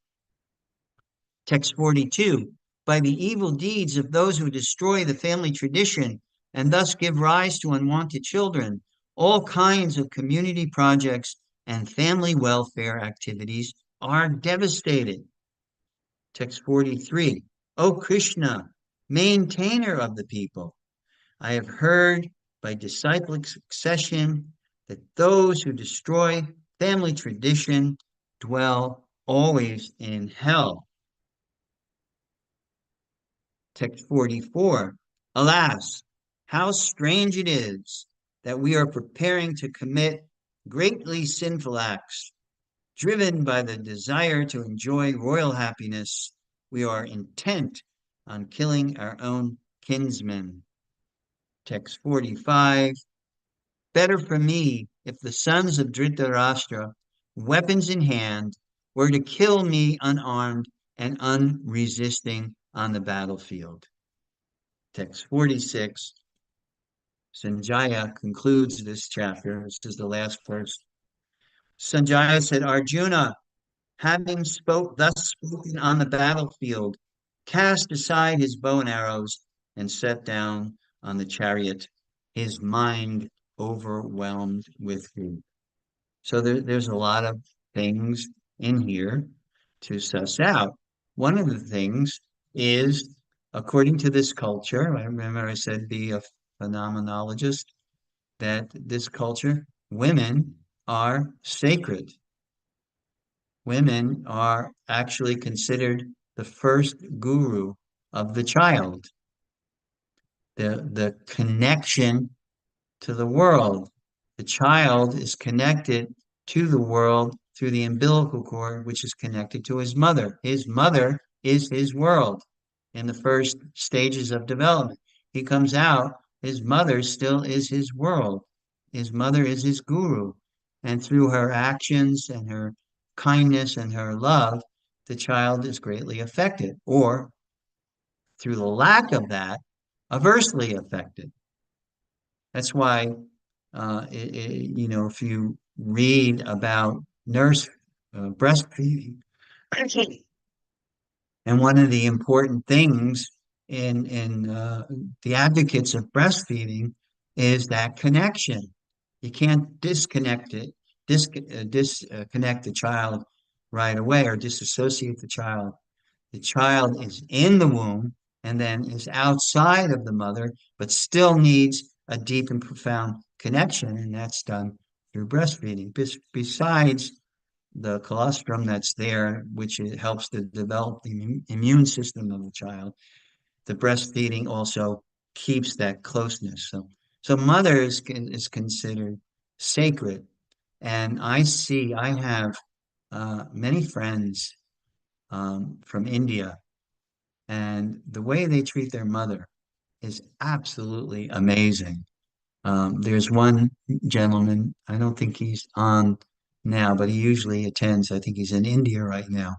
Text 42. By the evil deeds of those who destroy the family tradition and thus give rise to unwanted children, all kinds of community projects and family welfare activities are devastated. Text 43. O Krishna, maintainer of the people, I have heard by disciplic succession that those who destroy family tradition dwell always in hell. Text 44. Alas, how strange it is that we are preparing to commit greatly sinful acts. Driven by the desire to enjoy royal happiness, we are intent on killing our own kinsmen. Text 45. Better for me if the sons of Dhritarashtra, weapons in hand, were to kill me unarmed and unresisting on the battlefield. Text 46. Sanjaya concludes this chapter. This is the last verse. Sanjaya said, Arjuna, having thus spoken on the battlefield, cast aside his bow and arrows and sat down on the chariot, his mind overwhelmed with grief. So there's a lot of things in here to suss out. One of the things is, according to this culture, I remember I said be a phenomenologist, that this culture, women are sacred. Women are actually considered the first guru of the child, the connection to the world. The child is connected to the world through the umbilical cord, which is connected to his mother. His mother is his world in the first stages of development. He comes out, his mother still is his world. His mother is his guru. And through her actions and her kindness and her love, the child is greatly affected, or through the lack of that, aversely affected. That's why if you read about nurse breastfeeding, and one of the important things in the advocates of breastfeeding is that connection. You can't disconnect the child right away or disassociate the child. The child is in the womb and then is outside of the mother, but still needs a deep and profound connection, and that's done through breastfeeding. Besides the colostrum that's there, which it helps to develop the immune system of the child. The breastfeeding also keeps that closeness. So mother is considered sacred. And I have many friends from India, and the way they treat their mother is absolutely amazing. There's one gentleman, I don't think he's on now, but he usually attends. I think he's in India right now.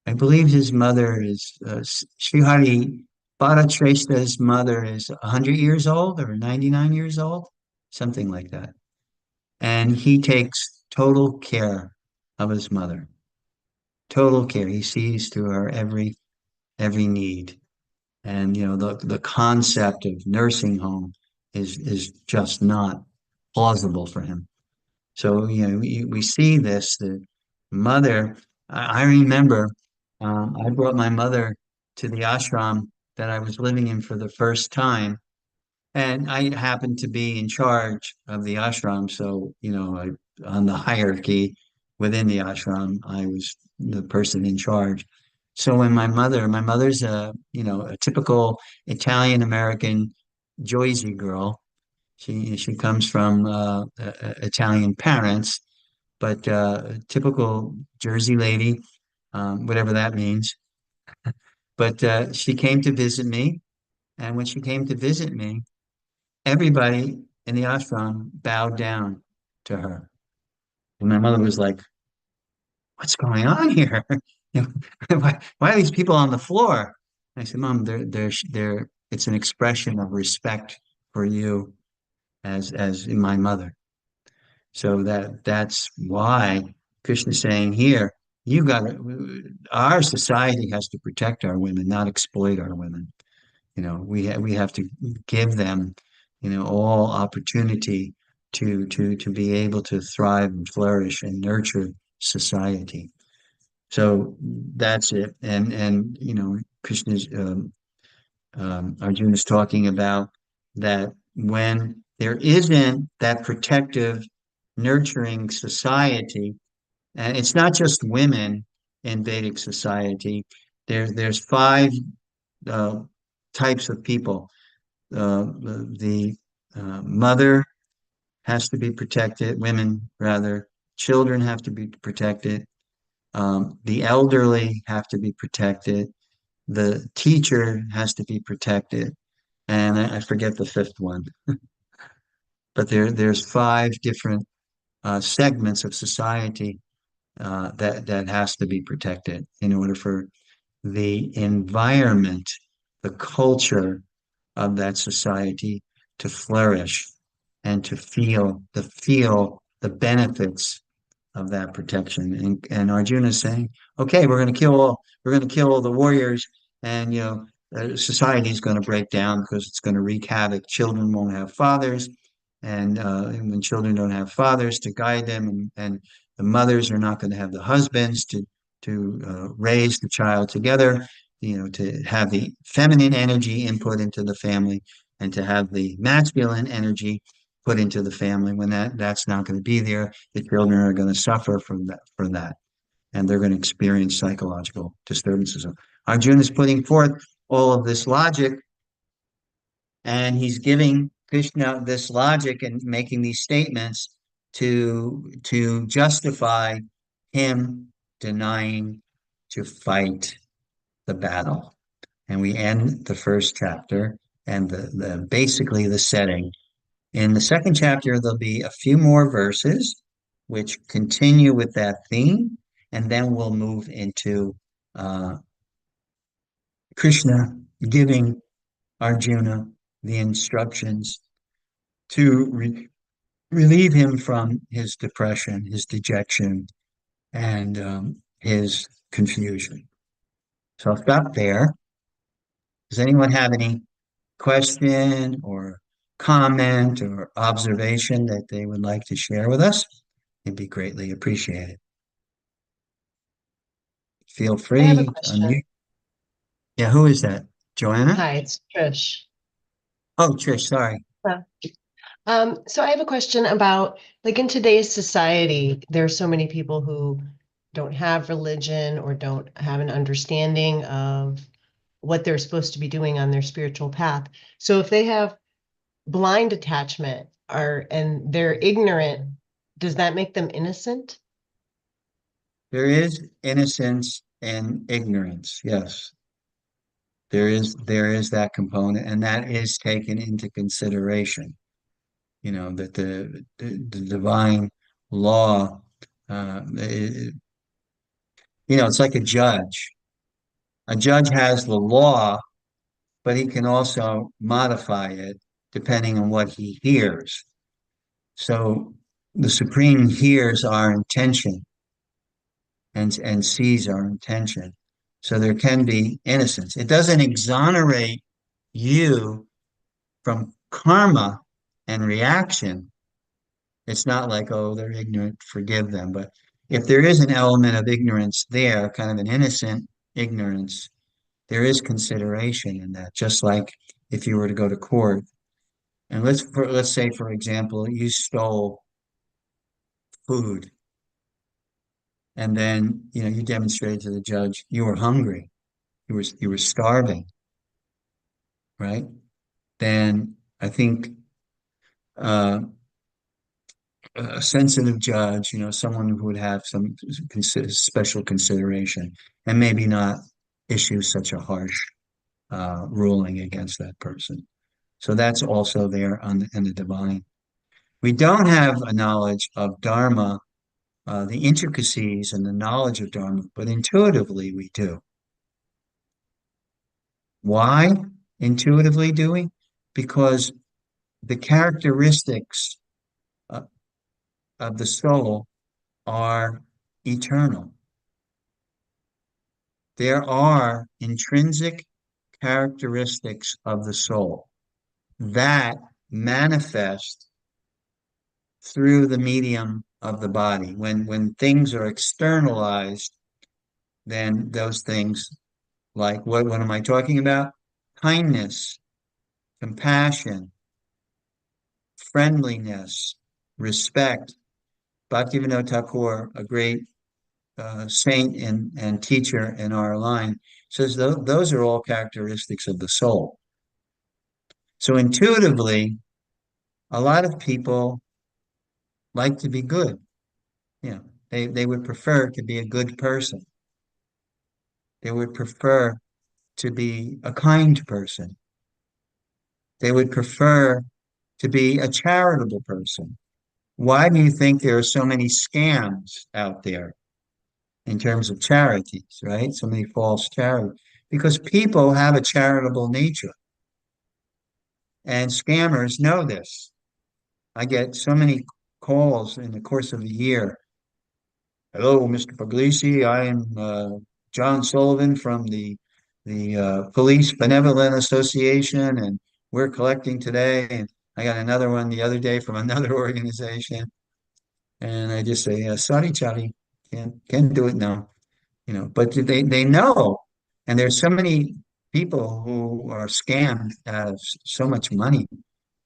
I believe his mother is Srihari Bharatshreshtha's mother is 100 years old or 99 years old, something like that. And he takes total care of his mother. Total care. He sees to her every need. And the concept of nursing home is just not plausible for him. So we see this. The mother. I remember I brought my mother to the ashram that I was living in for the first time, and I happened to be in charge of the ashram. So on the hierarchy within the ashram, I was the person in charge. So when my mother's a typical Italian American Jersey girl. She comes from Italian parents, but typical Jersey lady, whatever that means. But she came to visit me, and when she came to visit me, everybody in the ashram bowed down to her. And my mother was like, "What's going on here? Why are these people on the floor?" And I said, "Mom, they're. It's an expression of respect for you as my mother." So that's why Krishna's saying here, you got our society has to protect our women, not exploit our women. We have to give them, all opportunity to be able to thrive and flourish and nurture society. So that's it. And Krishna's Arjuna is talking about that when there isn't that protective, nurturing society, and it's not just women in Vedic society. There's five uh, types of people. The mother has to be protected, women rather, children have to be protected, the elderly have to be protected, the teacher has to be protected, and I forget the fifth one. But there's five different segments of society that has to be protected in order for the environment, the culture of that society to flourish and to feel the benefits of that protection. And Arjuna is saying, okay, we're going to kill all the warriors, and society is going to break down because it's going to wreak havoc. Children won't have fathers, and when children don't have fathers to guide them, and the mothers are not going to have the husbands to raise the child together, to have the feminine energy input into the family, and to have the masculine energy put into the family. When that's not going to be there, the children are going to suffer from that, and they're going to experience psychological disturbances. So Arjuna is putting forth all of this logic, and he's giving Krishna this logic and making these statements to justify him denying to fight the battle. And we end the first chapter and the basically the setting. In the second chapter, there'll be a few more verses which continue with that theme, and then we'll move into uh, Krishna giving Arjuna the instructions to relieve him from his depression, his dejection, and his confusion. So I'll stop there. Does anyone have any question or comment or observation that they would like to share with us? It'd be greatly appreciated. Feel I have a free to question. unmute. Yeah, who is that? Joanna? Hi, it's Trish. Oh, Trish, sorry. Yeah. So I have a question about, like, in today's society, there are so many people who don't have religion or don't have an understanding of what they're supposed to be doing on their spiritual path. So if they have blind attachment or and they're ignorant, does that make them innocent? There is innocence and ignorance. Yes, there is that component, and that is taken into consideration. That the divine law, it's like a judge. A judge has the law, but he can also modify it depending on what he hears. So the Supreme hears our intention and sees our intention. So there can be innocence. It doesn't exonerate you from karma and reaction. It's not like, oh, they're ignorant, forgive them. But if there is an element of ignorance there, kind of an innocent ignorance, there is consideration in that. Just like if you were to go to court, and let's say, for example, you stole food, and then you demonstrated to the judge you were hungry, you were starving, right? Then I think uh, a sensitive judge, someone who would have some special consideration and maybe not issue such a harsh ruling against that person. So that's also there in the divine. We don't have a knowledge of Dharma, the intricacies and the knowledge of Dharma, but intuitively we do. Why intuitively do we? Because the characteristics uh, of the soul are eternal. There are intrinsic characteristics of the soul that manifest through the medium of the body. When things are externalized, then those things, like what am I talking about? Kindness, compassion, friendliness, respect. Bhaktivinoda Thakur, a great saint and teacher in our line, says those are all characteristics of the soul. So intuitively, a lot of people like to be good. They would prefer to be a good person. They would prefer to be a kind person. They would prefer to be a charitable person. Why do you think there are so many scams out there in terms of charities, right? So many false charities. Because people have a charitable nature, and scammers know this. I get so many calls in the course of a year. Hello, Mr. Puglisi. I am John Sullivan from the Police Benevolent Association, and we're collecting today. And I got another one the other day from another organization, and I just say, "Sorry, Charlie, can't do it now." But they know, and there's so many people who are scammed out of so much money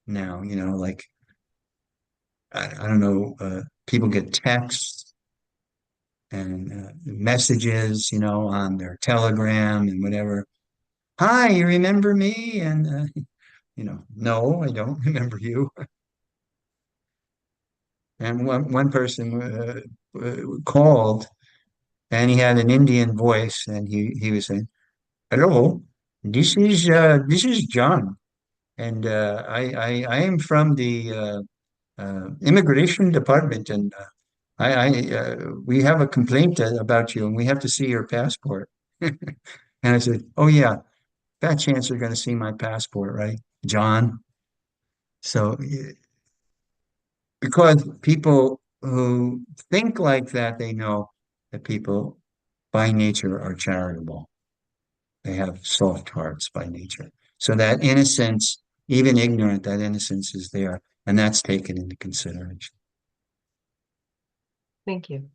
now. Like I don't know, people get texts and messages, on their Telegram and whatever. Hi, you remember me? And no, I don't remember you. And one person called, and he had an Indian voice, and he was saying, "Hello, this is John, and I am from the immigration department, and we have a complaint about you, and we have to see your passport." And I said, "Oh yeah, fat chance you're going to see my passport, right, John?" So because people who think like that, they know that people by nature are charitable. They have soft hearts by nature. So that innocence, even ignorant, that innocence is there, and that's taken into consideration. Thank you.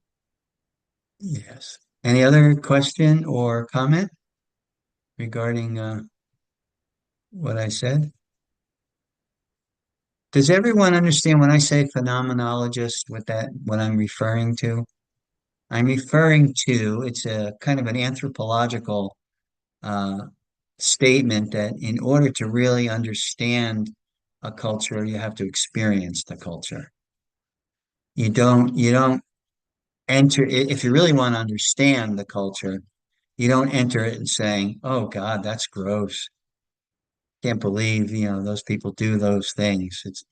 Yes. Any other question or comment regarding what I said? Does everyone understand when I say phenomenologist what I'm referring to? I'm referring to, it's a kind of an anthropological uh, statement that in order to really understand a culture, you have to experience the culture. You don't enter, if you really want to understand the culture, you don't enter it and saying, "Oh God, that's gross. Can't believe, those people do those things." It's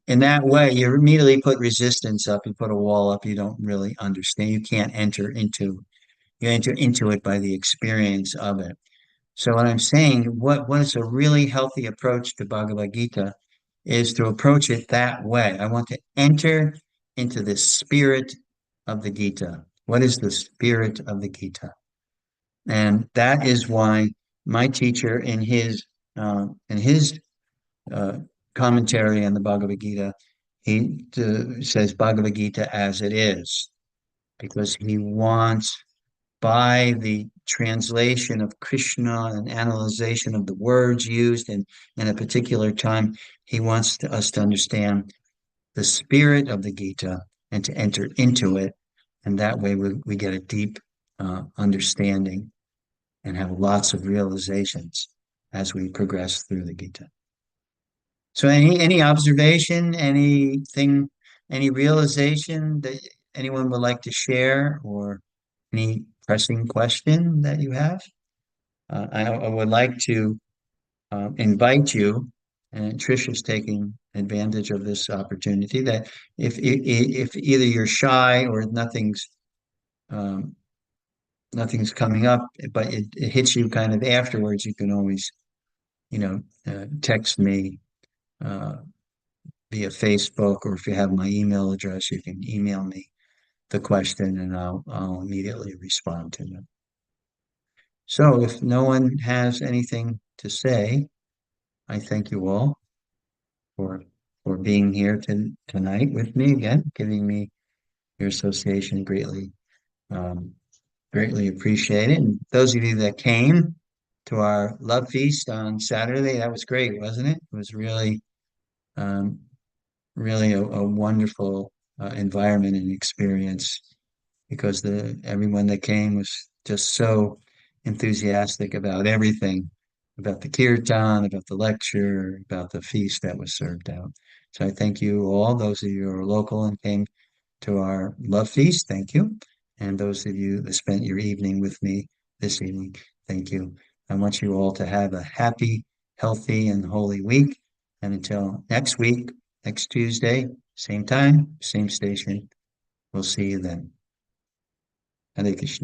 in that way, you immediately put resistance up, you put a wall up, you don't really understand. You enter into it by the experience of it. So what I'm saying, what is a really healthy approach to Bhagavad Gita is to approach it that way. I want to enter into the spirit of the Gita. What is the spirit of the Gita? And that is why my teacher in his uh, commentary on the Bhagavad Gita, he says Bhagavad Gita as it is, because he wants, by the translation of Krishna and analyzation of the words used in a particular time, he wants us to understand the spirit of the Gita and to enter into it. And that way we get a deep understanding and have lots of realizations as we progress through the Gita. So any observation, anything, any realization that anyone would like to share, or any pressing question that you have? I would like to invite you, and Trisha's taking advantage of this opportunity, that if either you're shy or um, nothing's coming up, but it hits you kind of afterwards, you can always, text me uh, via Facebook, or if you have my email address, you can email me the question and I'll immediately respond to them. So if no one has anything to say, I thank you all for being here tonight with me again, giving me your association um, greatly appreciate it. And those of you that came to our love feast on Saturday, that was great, wasn't it? It was um, really a wonderful environment and experience, because the everyone that came was just so enthusiastic about everything, about the kirtan, about the lecture, about the feast that was served out. So I thank you all, those of you who are local and came to our love feast, thank you. And those of you that spent your evening with me this evening, thank you. I want you all to have a happy, healthy, and holy week. And until next week, next Tuesday, same time, same station, we'll see you then. Hare Krishna.